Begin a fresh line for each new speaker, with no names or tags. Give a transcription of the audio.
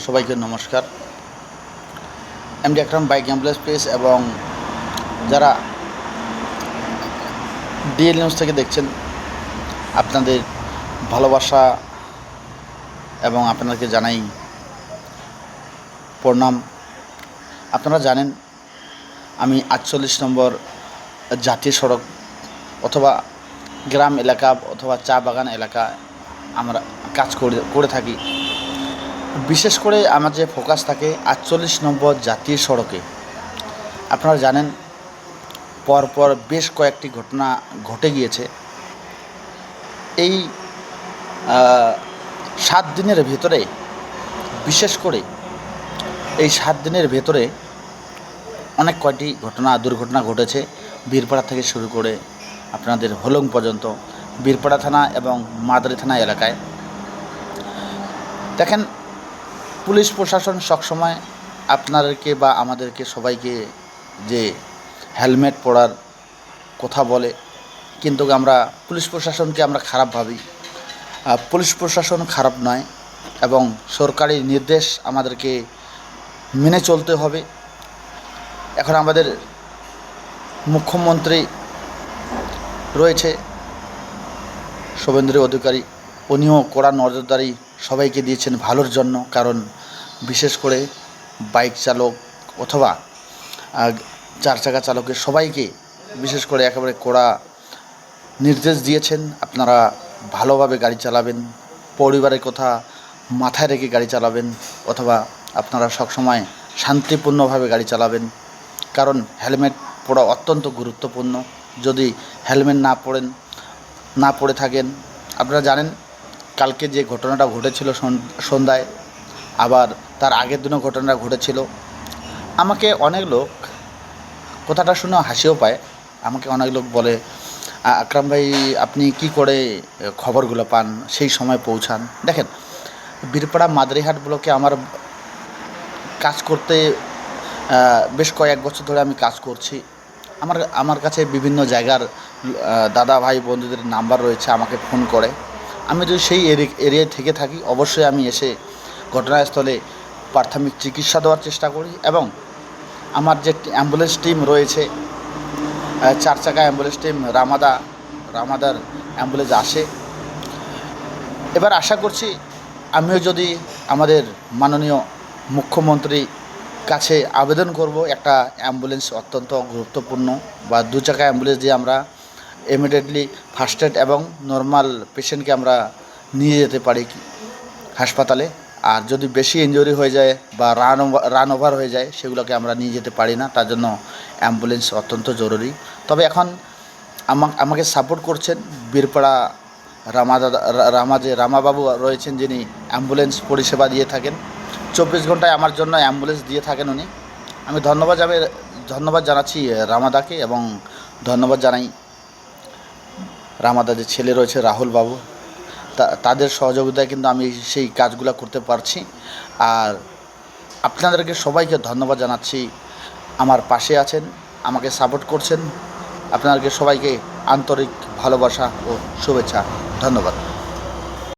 সবাইকে নমস্কার। এমডি আকরাম bike ambulance page এবং যারা ডিএল নিউজ থেকে দেখছেন, আপনাদের ভালোবাসা এবং আপনাদেরকে জানাই প্রণাম। আপনারা জানেন আমি 48 নম্বর জাতীয় সড়ক অথবা গ্রাম এলাকা অথবা চা বাগান এলাকা আমরা কাজ করে থাকি। বিশেষ করে আমার যে ফোকাস থাকে 48 নম্বর জাতীয় সড়কে। আপনারা জানেন পরপর বেশ কয়েকটি ঘটনা ঘটে গিয়েছে। এই 7 দিনের ভেতরে, বিশেষ করে এই 7 দিনের ভেতরে অনেক কয়টি দুর্ঘটনা ঘটেছে। বীরপাড়া থেকে শুরু করে আপনাদের হোলং পর্যন্ত, বীরপাড়া থানা এবং মাদারি থানা এলাকায়। দেখেন, পুলিশ প্রশাসন সবসময় আপনাদেরকে বা আমাদেরকে সবাইকে যে হেলমেট পরার কথা বলে, কিন্তু আমরা পুলিশ প্রশাসনকে আমরা খারাপ ভাবি। পুলিশ প্রশাসন খারাপ নয় এবং সরকারি নির্দেশ আমাদেরকে মেনে চলতে হবে। এখন আমাদের মুখ্যমন্ত্রী রয়েছে শুভেন্দু অধিকারী, উনিও কড়া নজরদারি সবাইকে দিয়েছেন ভালোর জন্য। কারণ বিশেষ করে বাইক চালক অথবা 4 চাকা চালকের সবাইকে বিশেষ করে একেবারে কড়া নির্দেশ দিয়েছেন, আপনারা ভালোভাবে গাড়ি চালাবেন, পরিবারের কথা মাথায় রেখে গাড়ি চালাবেন, অথবা আপনারা সবসময় শান্তিপূর্ণভাবে গাড়ি চালাবেন। কারণ হেলমেট পরা অত্যন্ত গুরুত্বপূর্ণ। যদি হেলমেট না পরে থাকেন, আপনারা জানেন কালকে যে ঘটনাটা ঘটেছিল সন্ধ্যায়, আবার তার আগের দিনও ঘটনাটা ঘটেছিল। আমাকে অনেক লোক, কথাটা শুনে হাসিও পায়, আমাকে অনেক লোক বলে, আকরাম ভাই আপনি কি করে খবরগুলো পান, সেই সময় পৌঁছান? দেখেন, বীরপাড়া মাদারিহাট ব্লকে আমার কাজ করতে বেশ কয়েক বছর ধরে আমি কাজ করছি। আমার কাছে বিভিন্ন জায়গার দাদা ভাই বন্ধুদের নাম্বার রয়েছে, আমাকে ফোন করে। আমি যদি সেই এরিয়ায় থেকে থাকি, অবশ্যই আমি এসে ঘটনাস্থলে প্রাথমিক চিকিৎসা দেওয়ার চেষ্টা করি। এবং আমার যে অ্যাম্বুলেন্স টিম রয়েছে, 4 চাকা অ্যাম্বুলেন্স টিম রামাদার অ্যাম্বুলেন্স আসে। এবার আশা করছি আমিও যদি আমাদের মাননীয় মুখ্যমন্ত্রী কাছে আবেদন করব, একটা অ্যাম্বুলেন্স অত্যন্ত গুরুত্বপূর্ণ, বা 2 চাকা অ্যাম্বুলেন্স দিয়ে আমরা ইমিডিয়েটলি ফার্স্ট এড এবং নর্মাল পেশেন্টকে আমরা নিয়ে যেতে পারি হাসপাতালে। আর যদি বেশি ইনজুরি হয়ে যায় বা রান ওভার হয়ে যায়, সেগুলোকে আমরা নিয়ে যেতে পারি না। তার জন্য অ্যাম্বুলেন্স অত্যন্ত জরুরি। তবে এখন আমাকে সাপোর্ট করছেন বীরপাড়া রামাবাবু রয়েছেন, যিনি অ্যাম্বুলেন্স পরিষেবা দিয়ে থাকেন। 24 ঘন্টায় আমার জন্য অ্যাম্বুলেন্স দিয়ে থাকেন উনি। আমি ধন্যবাদ জানাচ্ছি রামাদাকে, এবং ধন্যবাদ জানাই রামাদা যে ছেলে রয়েছে রাহুল বাবু, তাদের সহযোগিতায় কিন্তু আমি সেই কাজগুলো করতে পারছি। আর আপনাদেরকে সবাইকে ধন্যবাদ জানাচ্ছি, আমার পাশে আছেন, আমাকে সাপোর্ট করছেন। আপনাদেরকে সবাইকে আন্তরিক ভালোবাসা ও শুভেচ্ছা। ধন্যবাদ।